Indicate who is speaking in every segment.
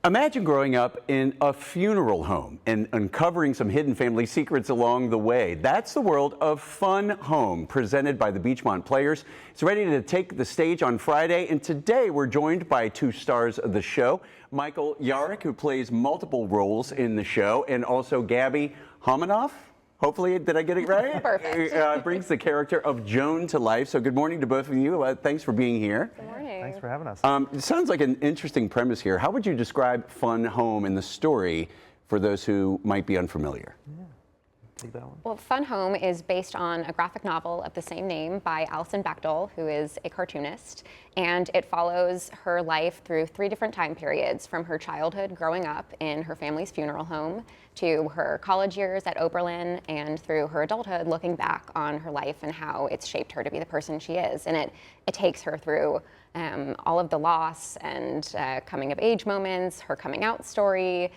Speaker 1: Imagine growing up in a funeral home and uncovering some hidden family secrets along the way. That's the world of Fun Home, presented by the Beechmont Players. It's ready to take the stage on Friday, and today we're joined by two stars of the show, Michael Yarrick, who plays multiple roles in the show, and also Gabby Homanoff. Hopefully, did I get it right?
Speaker 2: Perfect.
Speaker 1: Brings the character of Joan to life. So good morning to both of you. Thanks for being here.
Speaker 2: Good morning.
Speaker 3: Thanks for having us.
Speaker 1: It sounds like an interesting premise here. How would you describe Fun Home in the story for those who might be unfamiliar?
Speaker 3: Yeah, take that one.
Speaker 2: Well, Fun Home is based on a graphic novel of the same name by Alison Bechtel, who is a cartoonist, and it follows her life through 3 different time periods, from her childhood growing up in her family's funeral home to her college years at Oberlin, and through her adulthood looking back on her life and how it's shaped her to be the person she is. And it takes her through all of the loss and coming of age moments, her coming out story,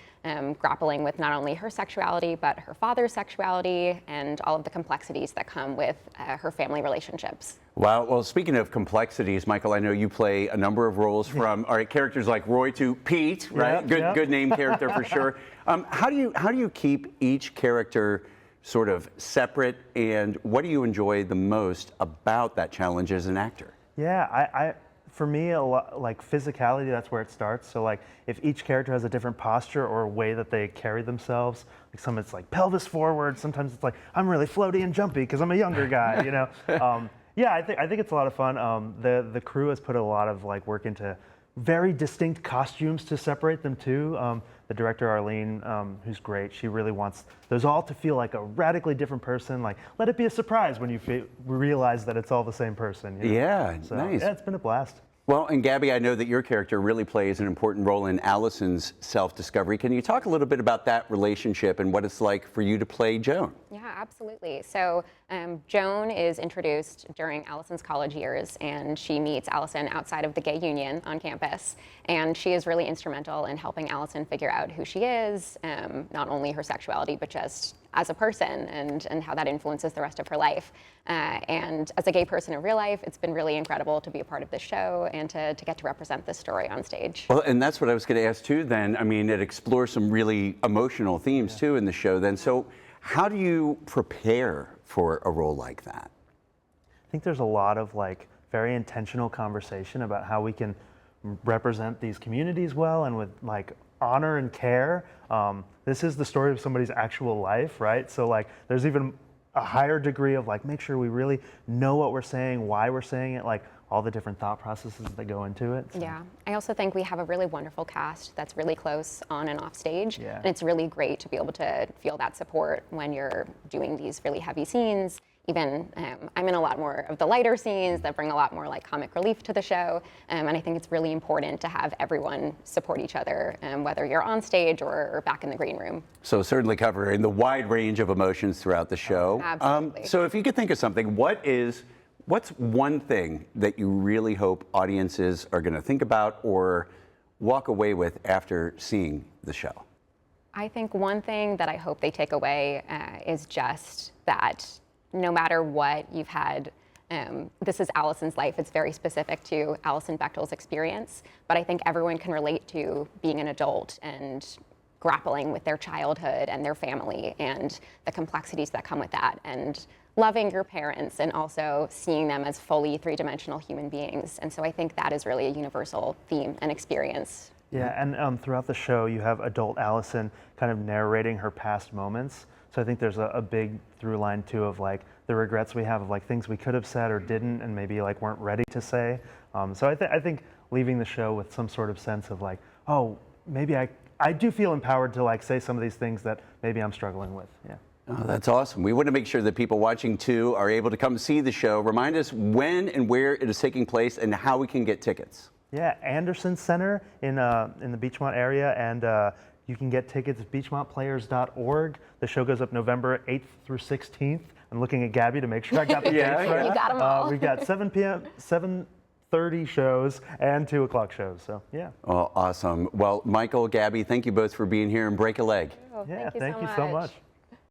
Speaker 2: grappling with not only her sexuality but her father's sexuality, and all of the complexities that come with her family relationships.
Speaker 1: Wow. Well, speaking of complexities, Michael, I know you play a number of roles from characters like Roy to Pete, right?
Speaker 3: Yep.
Speaker 1: Good name character for sure. How do you keep each character sort of separate, and what do you enjoy the most about that challenge as an actor?
Speaker 3: Yeah, for me, a lot, like physicality, that's where it starts. So like if each character has a different posture or a way that they carry themselves, like some it's like pelvis forward, sometimes it's like I'm really floaty and jumpy because I'm a younger guy, you know. Yeah, I think it's a lot of fun. The crew has put a lot of like work into very distinct costumes to separate them too. The director, Arlene, who's great, she really wants those all to feel like a radically different person. Like, let it be a surprise when you realize that it's all the same person. You know?
Speaker 1: Yeah,
Speaker 3: So,
Speaker 1: nice.
Speaker 3: yeah, it's been a blast.
Speaker 1: Well, and Gabby, I know that your character really plays an important role in Allison's self-discovery. Can you talk a little bit about that relationship and what it's like for you to play Joan?
Speaker 2: Yeah, absolutely. So Joan is introduced during Allison's college years, and she meets Allison outside of the gay union on campus. And she is really instrumental in helping Allison figure out who she is, not only her sexuality, but just as a person, and how that influences the rest of her life. And as a gay person in real life, it's been really incredible to be a part of this show and to get to represent this story on stage.
Speaker 1: Well, and that's what I was going to ask too then. I mean, it explores some really emotional themes too in the show then. So how do you prepare for a role like that?
Speaker 3: I think there's a lot of like very intentional conversation about how we can represent these communities well and with like honor and care. This is the story of somebody's actual life, right? So like there's even a higher degree of like make sure we really know what we're saying, why we're saying it, like all the different thought processes that go into it. So.
Speaker 2: Yeah, I also think we have a really wonderful cast that's really close on and off stage.
Speaker 3: Yeah.
Speaker 2: And it's really great to be able to feel that support when you're doing these really heavy scenes. Even I'm in a lot more of the lighter scenes that bring a lot more like comic relief to the show. And I think it's really important to have everyone support each other, whether you're on stage or back in the green room.
Speaker 1: So certainly covering the wide range of emotions throughout the show.
Speaker 2: Absolutely.
Speaker 1: So if you could think of something, what's one thing that you really hope audiences are going to think about or walk away with after seeing the show?
Speaker 2: I think one thing that I hope they take away is just that no matter what you've had, this is Allison's life. It's very specific to Alison Bechtel's experience, but I think everyone can relate to being an adult and grappling with their childhood and their family and the complexities that come with that, and loving your parents and also seeing them as fully 3-dimensional human beings. And so I think that is really a universal theme and experience.
Speaker 3: Yeah, and throughout the show, you have adult Allison kind of narrating her past moments. So I think there's a big through line too of like the regrets we have of like things we could have said or didn't and maybe like weren't ready to say. So I think leaving the show with some sort of sense of like, oh, maybe I do feel empowered to like say some of these things that maybe I'm struggling with. Yeah.
Speaker 1: Oh, that's awesome. We want to make sure that people watching too are able to come see the show. Remind us when and where it is taking place and how we can get tickets.
Speaker 3: Yeah, Anderson Center in the Beechmont area, and you can get tickets at beechmontplayers.org. The show goes up November 8th through 16th. I'm looking at Gabby to make sure I got the dates right.
Speaker 2: You got them all.
Speaker 3: We've got 7 p.m., 7:30 shows and 2 o'clock shows. So yeah.
Speaker 1: Oh, awesome. Well, Michael, Gabby, thank you both for being here, and break a leg.
Speaker 3: Yeah,
Speaker 2: Thank you
Speaker 3: so much.